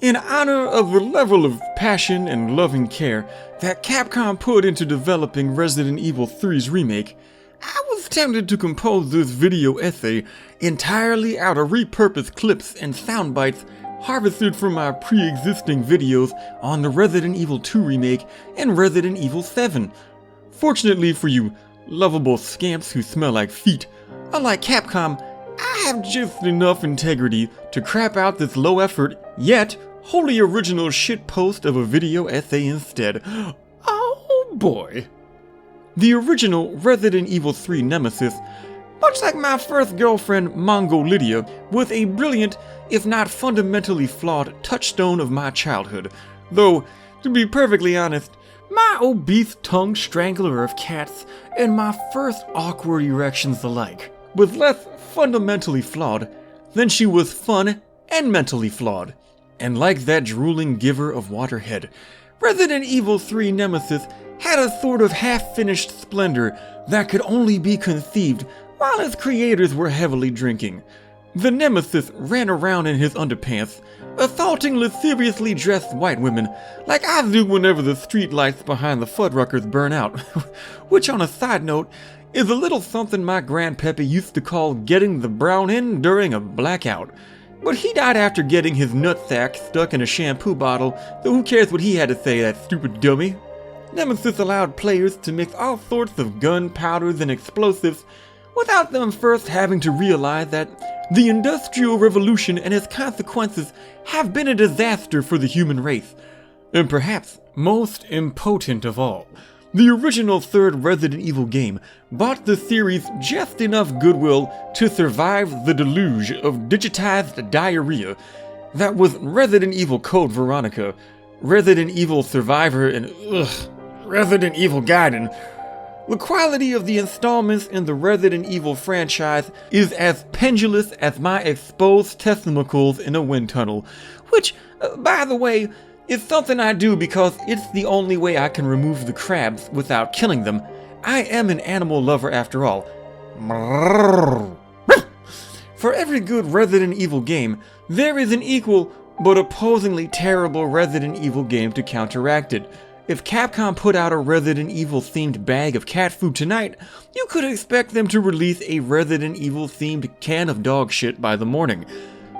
In honor of the level of passion and loving care that Capcom put into developing Resident Evil 3's remake, I was tempted to compose this video essay entirely out of repurposed clips and sound bites harvested from my pre-existing videos on the Resident Evil 2 remake and Resident Evil 7. Fortunately for you lovable scamps who smell like feet, unlike Capcom, I have just enough integrity to crap out this low-effort, yet wholly original shitpost of a video essay instead. Oh boy. The original Resident Evil 3 Nemesis, much like my first girlfriend Mongo Lydia, was a brilliant, if not fundamentally flawed, touchstone of my childhood. Though, to be perfectly honest, my obese tongue strangler of cats and my first awkward erections alike was less fundamentally flawed than she was fun and mentally flawed. And like that drooling giver of waterhead, Resident Evil 3 Nemesis had a sort of half-finished splendor that could only be conceived while its creators were heavily drinking. The Nemesis ran around in his underpants, assaulting lasciviously dressed white women like I do whenever the streetlights behind the Fuddruckers burn out, which on a side note is a little something my grandpappy used to call getting the brown in during a blackout. But he died after getting his nutsack stuck in a shampoo bottle, so who cares what he had to say, that stupid dummy? Nemesis allowed players to mix all sorts of gunpowders and explosives without them first having to realize that the Industrial Revolution and its consequences have been a disaster for the human race. And perhaps most impotent of all, the original third Resident Evil game bought the series just enough goodwill to survive the deluge of digitized diarrhea that was Resident Evil Code Veronica, Resident Evil Survivor, and Resident Evil Gaiden. The quality of the installments in the Resident Evil franchise is as pendulous as my exposed testicles in a wind tunnel, which, by the way, is something I do because it's the only way I can remove the crabs without killing them. I am an animal lover after all. For every good Resident Evil game, there is an equal but opposingly terrible Resident Evil game to counteract it. If Capcom put out a Resident Evil themed bag of cat food tonight, you could expect them to release a Resident Evil themed can of dog shit by the morning.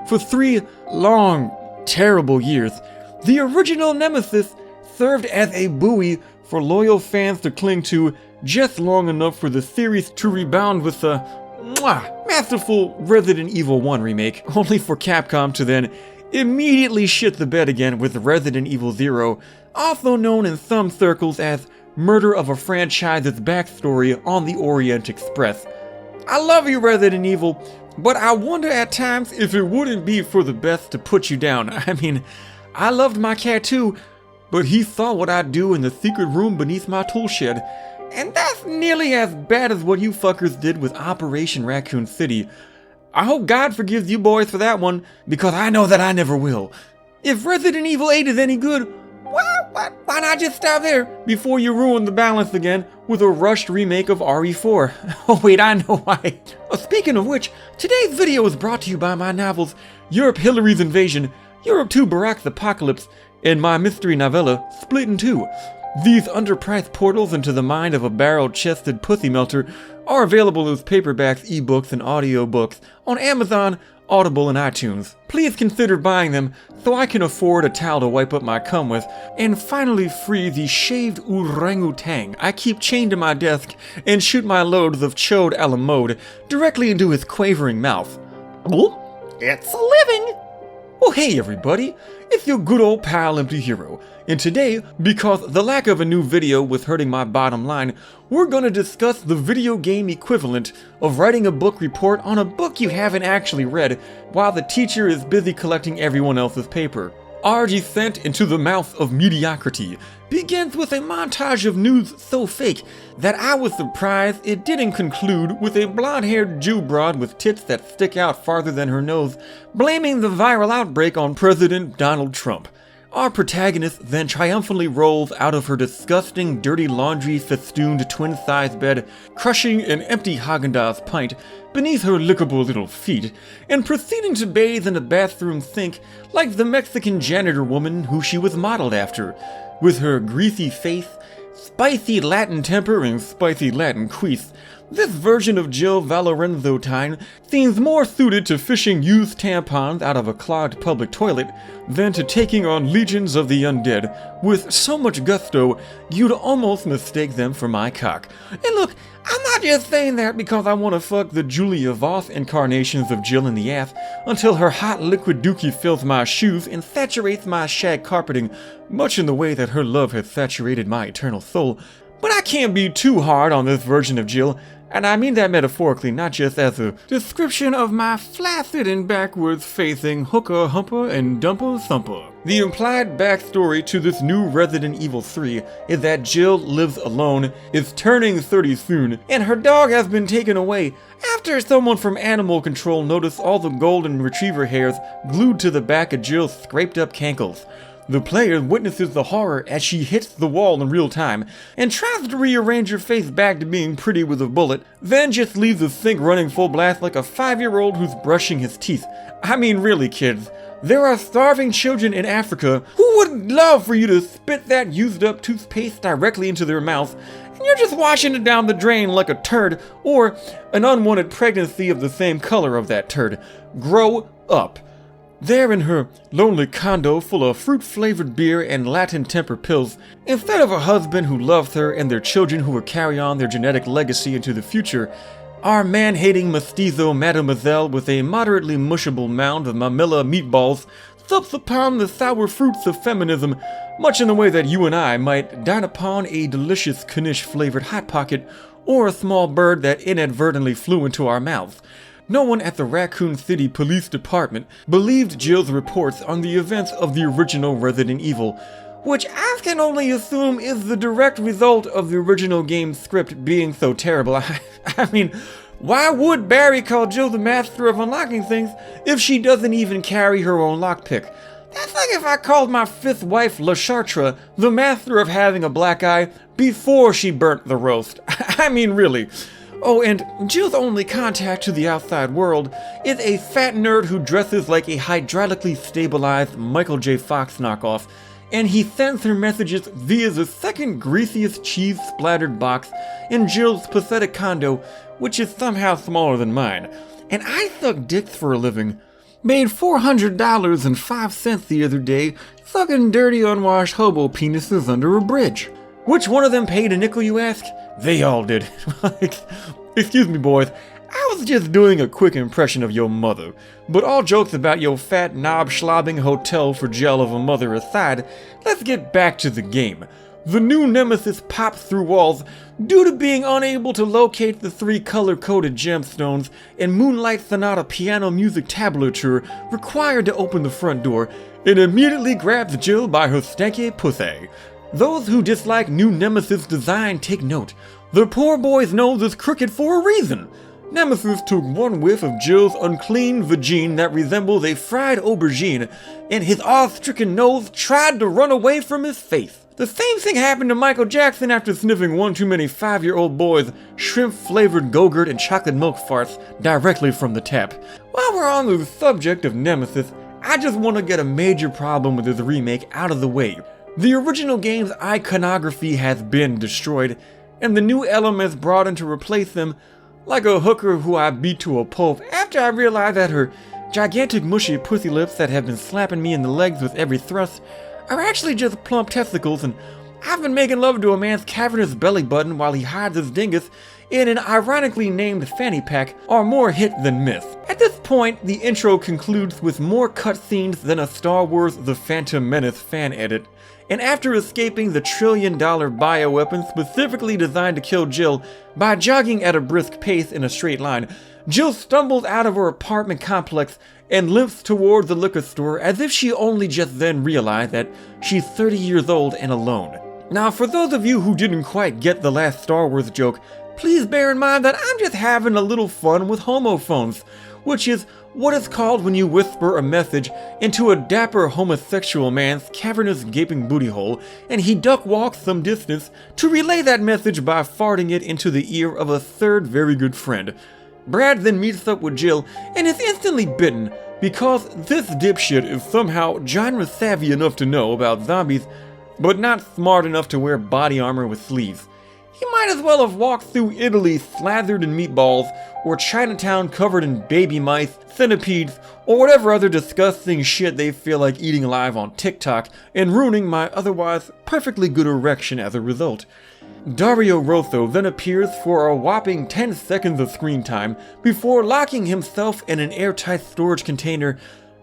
For 3 long, terrible years, the original Nemesis served as a buoy for loyal fans to cling to just long enough for the series to rebound with a masterful Resident Evil 1 remake, only for Capcom to then immediately shit the bed again with Resident Evil 0, also known in some circles as Murder of a Franchise's Backstory on the Orient Express. I love you, Resident Evil, but I wonder at times if it wouldn't be for the best to put you down. I mean, I loved my cat too, but he saw what I do in the secret room beneath my tool shed, and that's nearly as bad as what you fuckers did with Operation Raccoon City. I hope God forgives you boys for that one, because I know that I never will. If Resident Evil 8 is any good, why not just stop there before you ruin the balance again with a rushed remake of RE4? Oh wait, I know why. Speaking of which, today's video is brought to you by my novels Europe Hillary's Invasion, Europe 2 Barack's Apocalypse, and my mystery novella Split in Two. These underpriced portals into the mind of a barrel-chested pussy melter are available as paperbacks, ebooks, and audiobooks on Amazon, Audible, and iTunes. Please consider buying them so I can afford a towel to wipe up my cum with, and finally free the shaved orangutan I keep chained to my desk and shoot my loads of chode a la mode directly into his quavering mouth. It's a living! Well, hey everybody, it's your good old pal EmptyHero, and today, because the lack of a new video was hurting my bottom line, we're gonna discuss the video game equivalent of writing a book report on a book you haven't actually read while the teacher is busy collecting everyone else's paper. Our descent into the mouth of mediocrity begins with a montage of news so fake that I was surprised it didn't conclude with a blonde-haired Jew broad with tits that stick out farther than her nose blaming the viral outbreak on President Donald Trump. Our protagonist then triumphantly rolls out of her disgusting, dirty laundry-festooned twin-size bed, crushing an empty Haagen-Dazs pint beneath her lickable little feet, and proceeding to bathe in a bathroom sink like the Mexican janitor woman who she was modeled after, with her greasy face, spicy Latin temper, and spicy Latin queef. This version of Jill Valorenzotine seems more suited to fishing used tampons out of a clogged public toilet than to taking on legions of the undead with so much gusto you'd almost mistake them for my cock. And look, I'm not just saying that because I want to fuck the Julia Voss incarnations of Jill in the ass until her hot liquid dookie fills my shoes and saturates my shag carpeting, much in the way that her love has saturated my eternal soul. But I can't be too hard on this version of Jill, and I mean that metaphorically, not just as a description of my flaccid and backwards-facing hooker humper and dumper thumper. The implied backstory to this new Resident Evil 3 is that Jill lives alone, is turning 30 soon, and her dog has been taken away after someone from animal control noticed all the golden retriever hairs glued to the back of Jill's scraped-up cankles. The player witnesses the horror as she hits the wall in real time and tries to rearrange her face back to being pretty with a bullet, then just leaves the sink running full blast like a 5-year-old who's brushing his teeth. I mean, really, kids. There are starving children in Africa who would love for you to spit that used-up toothpaste directly into their mouth, and you're just washing it down the drain like a turd or an unwanted pregnancy of the same color of that turd. Grow up. There in her lonely condo full of fruit-flavored beer and Latin temper pills, instead of a husband who loves her and their children who will carry on their genetic legacy into the future, our man-hating mestizo mademoiselle with a moderately mushable mound of mamilla meatballs sups upon the sour fruits of feminism, much in the way that you and I might dine upon a delicious Knish-flavored Hot Pocket or a small bird that inadvertently flew into our mouths. No one at the Raccoon City Police Department believed Jill's reports on the events of the original Resident Evil, which I can only assume is the direct result of the original game's script being so terrible. I mean, why would Barry call Jill the master of unlocking things if she doesn't even carry her own lockpick? That's like if I called my fifth wife La Chartre the master of having a black eye before she burnt the roast. I mean, really. Oh, and Jill's only contact to the outside world is a fat nerd who dresses like a hydraulically stabilized Michael J. Fox knockoff, and he sends her messages via the second greasiest cheese-splattered box in Jill's pathetic condo, which is somehow smaller than mine. And I suck dicks for a living. Made $400.05 the other day sucking dirty unwashed hobo penises under a bridge. Which one of them paid a nickel, you ask? They all did. Excuse me, boys. I was just doing a quick impression of your mother. But all jokes about your fat, knob-slobbing hotel for gel of a mother aside, let's get back to the game. The new Nemesis pops through walls due to being unable to locate the 3 color-coded gemstones and Moonlight Sonata piano music tablature required to open the front door, and immediately grabs Jill by her stanky pussy. Those who dislike new Nemesis design take note. The poor boy's nose is crooked for a reason. Nemesis took one whiff of Jill's unclean vagine that resembles a fried aubergine, and his awe-stricken nose tried to run away from his face. The same thing happened to Michael Jackson after sniffing one too many 5-year-old boys' shrimp-flavored Go-Gurt and chocolate milk farts directly from the tap. While we're on the subject of Nemesis, I just want to get a major problem with this remake out of the way. The original game's iconography has been destroyed, and the new elements brought in to replace them, like a hooker who I beat to a pulp after I realized that her gigantic mushy pussy lips that have been slapping me in the legs with every thrust are actually just plump testicles, and I've been making love to a man's cavernous belly button while he hides his dingus in an ironically named fanny pack are more hit than miss. At this point, the intro concludes with more cutscenes than a Star Wars The Phantom Menace fan edit, and after escaping the $1 trillion bioweapon specifically designed to kill Jill by jogging at a brisk pace in a straight line, Jill stumbles out of her apartment complex and limps toward the liquor store as if she only just then realized that she's 30 years old and alone. Now, for those of you who didn't quite get the last Star Wars joke, please bear in mind that I'm just having a little fun with homophones, which is what is called when you whisper a message into a dapper homosexual man's cavernous gaping booty hole, and he duck walks some distance to relay that message by farting it into the ear of a third very good friend. Brad then meets up with Jill and is instantly bitten because this dipshit is somehow genre savvy enough to know about zombies, but not smart enough to wear body armor with sleeves. He might as well have walked through Italy slathered in meatballs, or Chinatown covered in baby mice, centipedes, or whatever other disgusting shit they feel like eating alive on TikTok, and ruining my otherwise perfectly good erection as a result. Dario Rosso then appears for a whopping 10 seconds of screen time before locking himself in an airtight storage container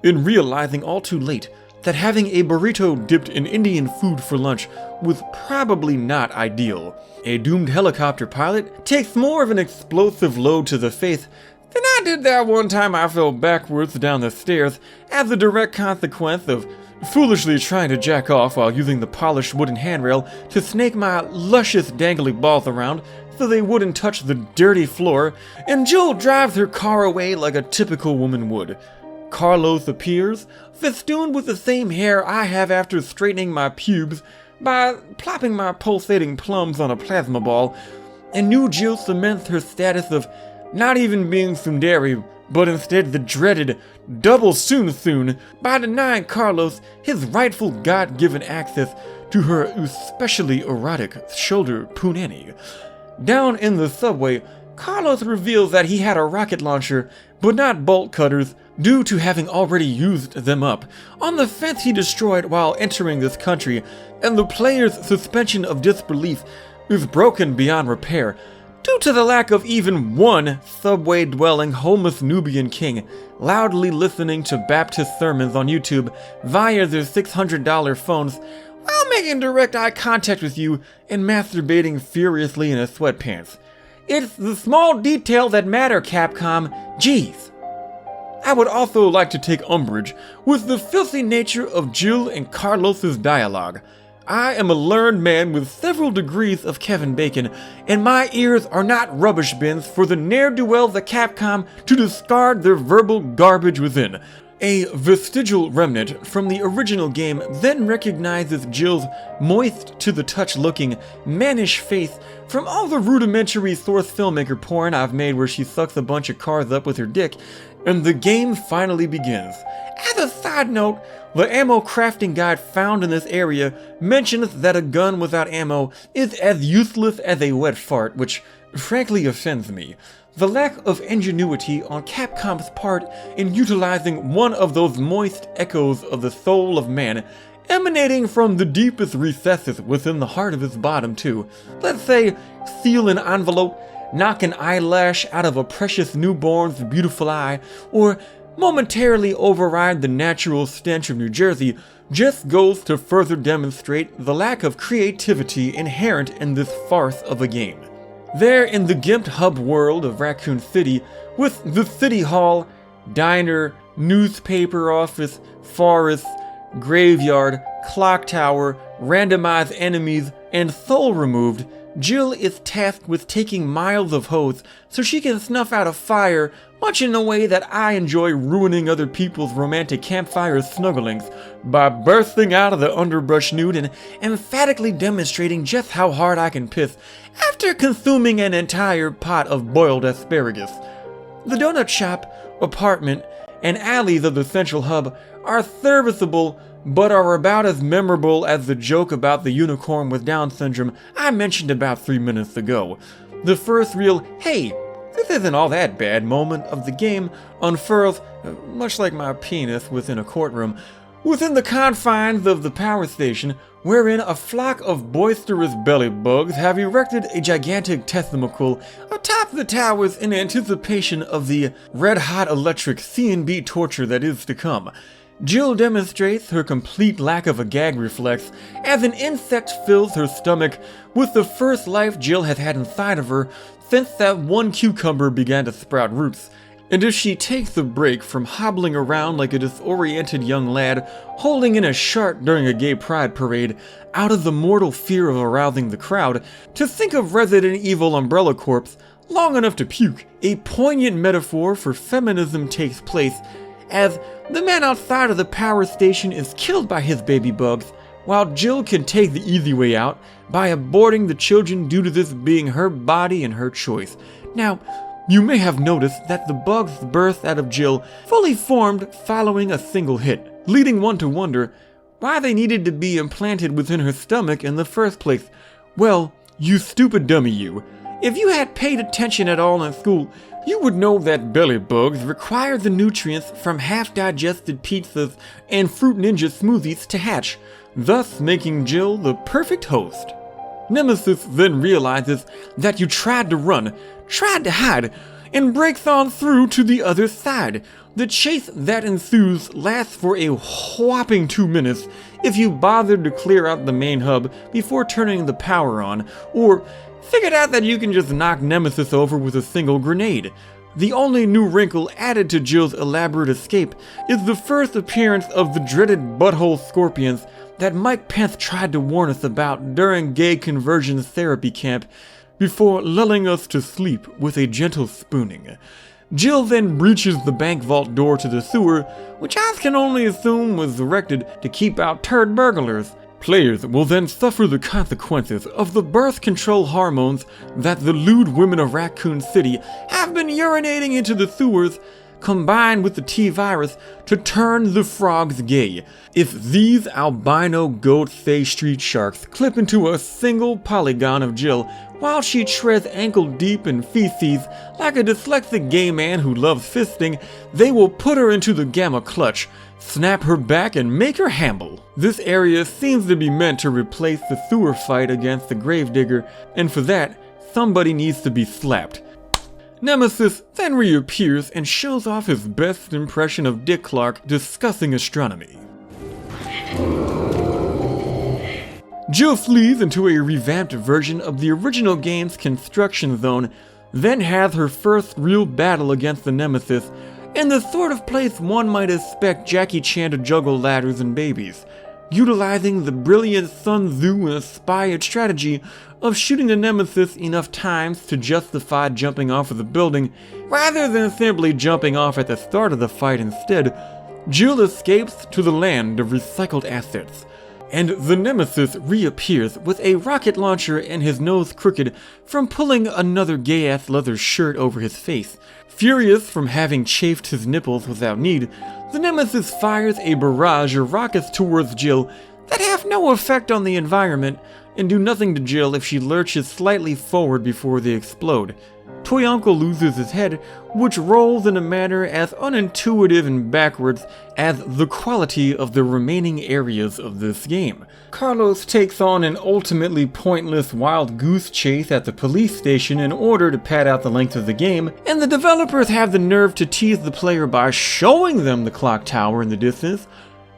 and realizing all too late that having a burrito dipped in Indian food for lunch was probably not ideal. A doomed helicopter pilot takes more of an explosive load to the face than I did that one time I fell backwards down the stairs as a direct consequence of foolishly trying to jack off while using the polished wooden handrail to snake my luscious dangly balls around so they wouldn't touch the dirty floor, and Jill drives her car away like a typical woman would. Carlos appears, festooned with the same hair I have after straightening my pubes by plopping my pulsating plums on a plasma ball, and new Jill cements her status of not even being tsundere, but instead the dreaded double soon by denying Carlos his rightful God-given access to her especially erotic shoulder punani. Down in the subway, Carlos reveals that he had a rocket launcher, but not bolt cutters, due to having already used them up on the fence he destroyed while entering this country, and the player's suspension of disbelief is broken beyond repair due to the lack of even one subway-dwelling homeless Nubian king loudly listening to Baptist sermons on YouTube via their $600 phones while making direct eye contact with you and masturbating furiously in his sweatpants. It's the small details that matter, Capcom. Jeez. I would also like to take umbrage with the filthy nature of Jill and Carlos's dialogue. I am a learned man with several degrees of Kevin Bacon, and my ears are not rubbish bins for the ne'er-do-wells at Capcom to discard their verbal garbage within. A vestigial remnant from the original game then recognizes Jill's moist-to-the-touch looking, mannish face from all the rudimentary source filmmaker porn I've made where she sucks a bunch of cars up with her dick, and the game finally begins. As a side note, the ammo crafting guide found in this area mentions that a gun without ammo is as useless as a wet fart, which frankly offends me. The lack of ingenuity on Capcom's part in utilizing one of those moist echoes of the soul of man, emanating from the deepest recesses within the heart of his bottom too. Let's say, seal an envelope, knock an eyelash out of a precious newborn's beautiful eye, or momentarily override the natural stench of New Jersey, just goes to further demonstrate the lack of creativity inherent in this farce of a game. There in the gimped hub world of Raccoon City, with the city hall, diner, newspaper office, forest, graveyard, clock tower, randomized enemies, and soul removed, Jill is tasked with taking miles of hose so she can snuff out a fire, much in the way that I enjoy ruining other people's romantic campfire snugglings, by bursting out of the underbrush nude and emphatically demonstrating just how hard I can piss after consuming an entire pot of boiled asparagus. The donut shop, apartment, and alleys of the central hub are serviceable, but are about as memorable as the joke about the unicorn with Down syndrome I mentioned about 3 minutes ago. The first real, hey, this isn't all that bad moment of the game unfurls, much like my penis within a courtroom, within the confines of the power station, wherein a flock of boisterous belly bugs have erected a gigantic testicle atop the towers in anticipation of the red-hot electric C&B torture that is to come. Jill demonstrates her complete lack of a gag reflex as an insect fills her stomach with the first life Jill has had inside of her since that one cucumber began to sprout roots. And if she takes a break from hobbling around like a disoriented young lad holding in a shark during a gay pride parade out of the mortal fear of arousing the crowd, to think of Resident Evil Umbrella Corps long enough to puke. A poignant metaphor for feminism takes place as the man outside of the power station is killed by his baby bugs, while Jill can take the easy way out by aborting the children due to this being her body and her choice. Now, you may have noticed that the bugs birthed out of Jill fully formed following a single hit, leading one to wonder why they needed to be implanted within her stomach in the first place. Well, you stupid dummy you. If you had paid attention at all in school, you would know that belly bugs require the nutrients from half-digested pizzas and Fruit Ninja smoothies to hatch, thus making Jill the perfect host. Nemesis then realizes that you tried to run, tried to hide, and breaks on through to the other side. The chase that ensues lasts for a whopping 2 minutes if you bothered to clear out the main hub before turning the power on, or figured out that you can just knock Nemesis over with a single grenade. The only new wrinkle added to Jill's elaborate escape is the first appearance of the dreaded butthole scorpions that Mike Pence tried to warn us about during gay conversion therapy camp before lulling us to sleep with a gentle spooning. Jill then breaches the bank vault door to the sewer, which I can only assume was erected to keep out turd burglars. Players will then suffer the consequences of the birth control hormones that the lewd women of Raccoon City have been urinating into the sewers, combined with the T-virus to turn the frogs gay. If these albino goat-faced street sharks clip into a single polygon of Jill while she treads ankle-deep in feces like a dyslexic gay man who loves fisting, they will put her into the gamma clutch, snap her back, and make her hamble. This area seems to be meant to replace the sewer fight against the gravedigger, and for that, somebody needs to be slapped. Nemesis then reappears and shows off his best impression of Dick Clark discussing astronomy. Jill flees into a revamped version of the original game's construction zone, then has her first real battle against the Nemesis, in the sort of place one might expect Jackie Chan to juggle ladders and babies, utilizing the brilliant Sun Tzu-inspired strategy of shooting the Nemesis enough times to justify jumping off of the building, rather than simply jumping off at the start of the fight instead. Jill escapes to the land of recycled assets, and the Nemesis reappears with a rocket launcher and his nose crooked from pulling another gay-ass leather shirt over his face. Furious from having chafed his nipples without need, the Nemesis fires a barrage of rockets towards Jill that have no effect on the environment and do nothing to Jill if she lurches slightly forward before they explode. Toy Uncle loses his head, which rolls in a manner as unintuitive and backwards as the quality of the remaining areas of this game. Carlos takes on an ultimately pointless wild goose chase at the police station in order to pad out the length of the game, and the developers have the nerve to tease the player by showing them the clock tower in the distance,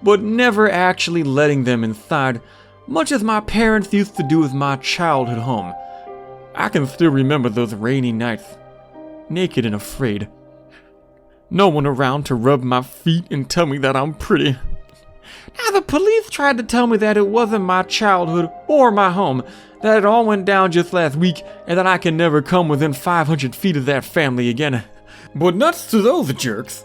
but never actually letting them inside, much as my parents used to do with my childhood home. I can still remember those rainy nights, naked and afraid. No one around to rub my feet and tell me that I'm pretty. Now the police tried to tell me that it wasn't my childhood or my home, that it all went down just last week, and that I can never come within 500 feet of that family again. But nuts to those jerks.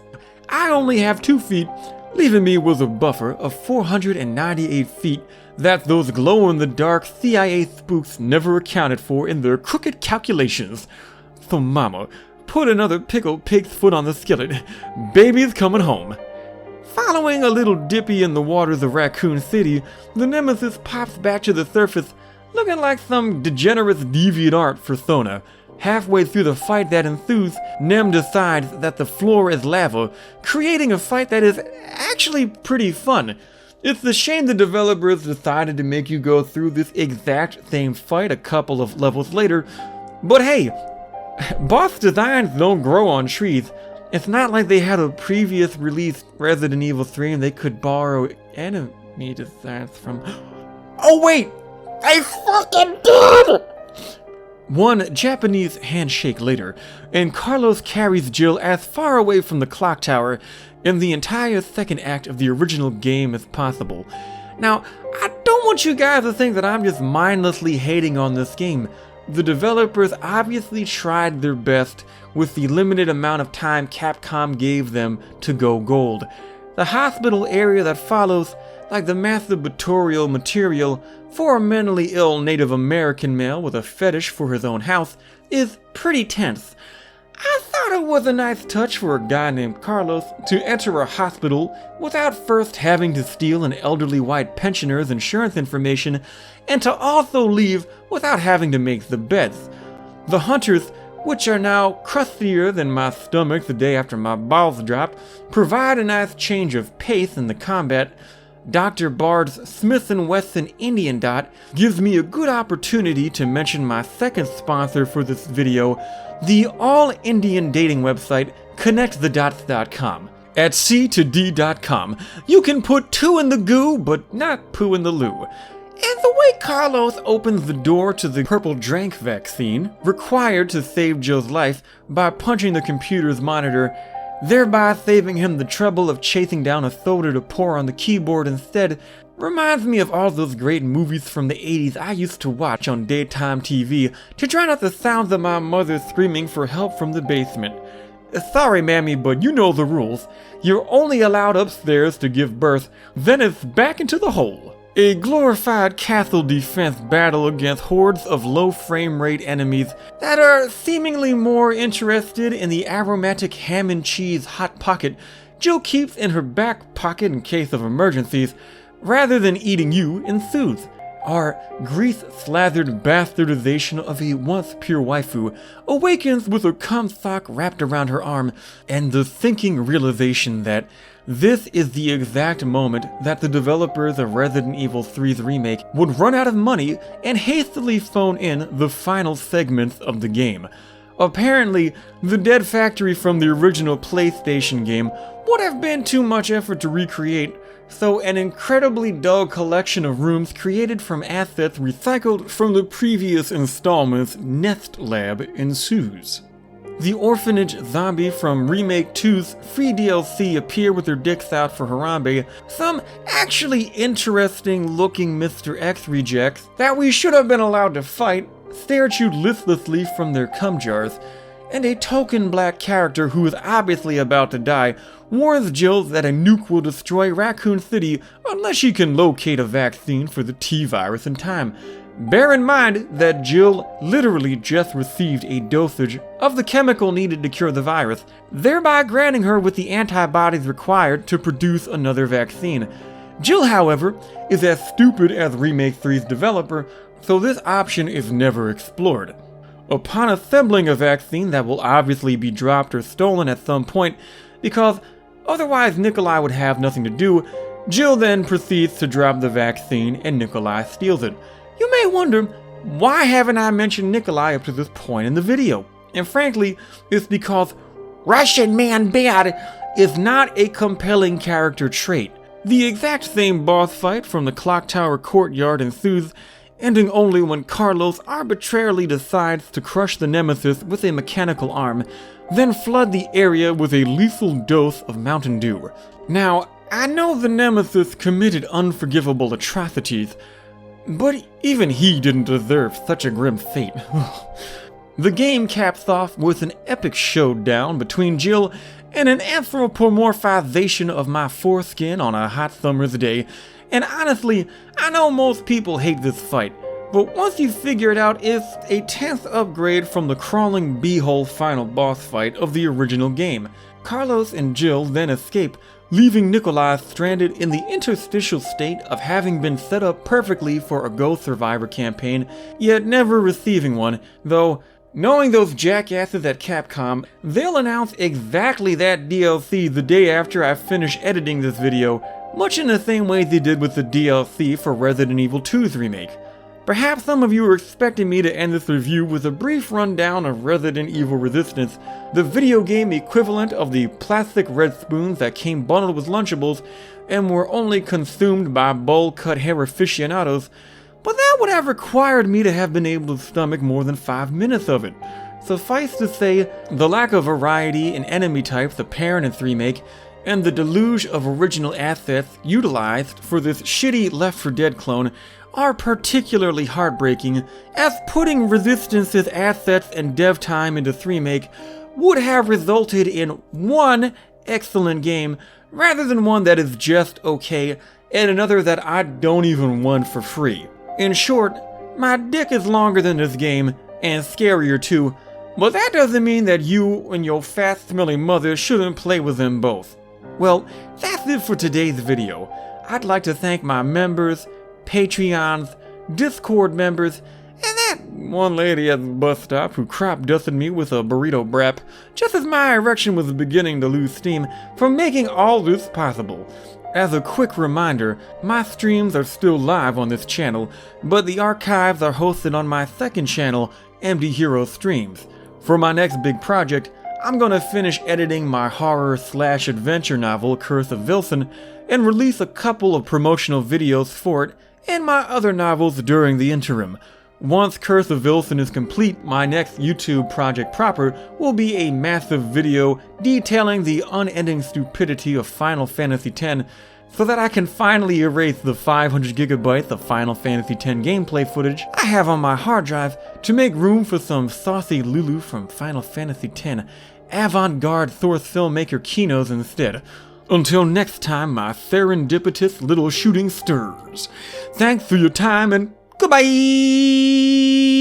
I only have 2 feet, leaving me with a buffer of 498 feet that those glow-in-the-dark CIA spooks never accounted for in their crooked calculations. So mama, put another pickled pig's foot on the skillet. Baby's coming home. Following a little dippy in the waters of Raccoon City, the Nemesis pops back to the surface, looking like some degenerate deviant art for Sona. Halfway through the fight that ensues, Nem decides that the floor is lava, creating a fight that is actually pretty fun. It's a shame the developers decided to make you go through this exact same fight a couple of levels later, but hey, boss designs don't grow on trees. It's not like they had a previous released Resident Evil 3 and they could borrow enemy designs from... Oh wait! I fucking did! One Japanese handshake later, and Carlos carries Jill as far away from the clock tower in the entire second act of the original game as possible. Now, I don't want you guys to think that I'm just mindlessly hating on this game. the developers obviously tried their best with the limited amount of time Capcom gave them to go gold. The hospital area that follows, like the masturbatorial material for a mentally ill Native American male with a fetish for his own house, is pretty tense. I thought it was a nice touch for a guy named Carlos to enter a hospital without first having to steal an elderly white pensioner's insurance information, and to also leave without having to make the beds. The hunters, which are now crustier than my stomach the day after my balls dropped, provide a nice change of pace in the combat. Dr. Bard's Smith & Wesson Indian Dot gives me a good opportunity to mention my second sponsor for this video, the all-Indian dating website connectthedots.com. At c2d.com, you can put two in the goo, but not poo in the loo. And the way Carlos opens the door to the purple drank vaccine, required to save Joe's life by punching the computer's monitor, thereby saving him the trouble of chasing down a soda to pour on the keyboard instead, reminds me of all those great movies from the 80s I used to watch on daytime TV to drown out the sounds of my mother screaming for help from the basement. Sorry, Mammy, but you know the rules. You're only allowed upstairs to give birth, then it's back into the hole. A glorified castle defense battle against hordes of low frame rate enemies that are seemingly more interested in the aromatic ham and cheese hot pocket Jill keeps in her back pocket in case of emergencies, rather than eating you ensues. Our grease-slathered bastardization of a once pure waifu awakens with a cum-sock wrapped around her arm, and the sinking realization that this is the exact moment that the developers of Resident Evil 3's remake would run out of money and hastily phone in the final segments of the game. Apparently, the Dead Factory from the original PlayStation game would have been too much effort to recreate, so an incredibly dull collection of rooms created from assets recycled from the previous installment's Nest Lab ensues. The orphanage zombie from Remake 2's free DLC appear with their dicks out for Harambe, some actually interesting looking Mr. X rejects that we should have been allowed to fight stare at you listlessly from their cum jars, and a token black character who is obviously about to die warns Jill that a nuke will destroy Raccoon City unless she can locate a vaccine for the T-virus in time. Bear in mind that Jill literally just received a dosage of the chemical needed to cure the virus, thereby granting her with the antibodies required to produce another vaccine. Jill, however, is as stupid as Remake 3's developer, so this option is never explored. Upon assembling a vaccine that will obviously be dropped or stolen at some point, because otherwise Nikolai would have nothing to do, Jill then proceeds to drop the vaccine and Nikolai steals it. You may wonder, why haven't I mentioned Nikolai up to this point in the video? And frankly, it's because Russian man bad is not a compelling character trait. The exact same boss fight from the Clock Tower courtyard ensues, ending only when Carlos arbitrarily decides to crush the Nemesis with a mechanical arm, then flood the area with a lethal dose of Mountain Dew. Now, I know the Nemesis committed unforgivable atrocities, but even he didn't deserve such a grim fate. The game caps off with an epic showdown between Jill and an anthropomorphization of my foreskin on a hot summer's day, and honestly, I know most people hate this fight, but once you figure it out, it's a 10th upgrade from the crawling beehole final boss fight of the original game. Carlos and Jill then escape, leaving Nikolai stranded in the interstitial state of having been set up perfectly for a Ghost Survivor campaign, yet never receiving one, though, knowing those jackasses at Capcom, they'll announce exactly that DLC the day after I finish editing this video, much in the same way they did with the DLC for Resident Evil 2's remake. Perhaps some of you are expecting me to end this review with a brief rundown of Resident Evil Resistance, the video game equivalent of the plastic red spoons that came bundled with Lunchables and were only consumed by bowl-cut hair aficionados, but that would have required me to have been able to stomach more than 5 minutes of it. Suffice to say, the lack of variety in enemy types apparent in this remake and the deluge of original assets utilized for this shitty Left 4 Dead clone are particularly heartbreaking, as putting Resistance's assets and dev time into 3make would have resulted in one excellent game rather than one that is just okay and another that I don't even want for free. In short, my dick is longer than this game, and scarier too, but that doesn't mean that you and your fat smelly mother shouldn't play with them both. Well, that's it for today's video. I'd like to thank my members, Patreons, Discord members, and that one lady at the bus stop who crop dusted me with a burrito wrap just as my erection was beginning to lose steam, for making all this possible. As a quick reminder, my streams are still live on this channel, but the archives are hosted on my second channel, EmptyHero Streams. For my next big project, I'm gonna finish editing my horror/adventure novel, Curse of Wilson, and release a couple of promotional videos for it and my other novels during the interim. Once Curse of Wilson is complete, my next YouTube project proper will be a massive video detailing the unending stupidity of Final Fantasy X, so that I can finally erase the 500 gigabytes of Final Fantasy X gameplay footage I have on my hard drive to make room for some saucy Lulu from Final Fantasy X avant-garde source filmmaker kinos instead. Until next time, my serendipitous little shooting stirs. Thanks for your time and goodbye!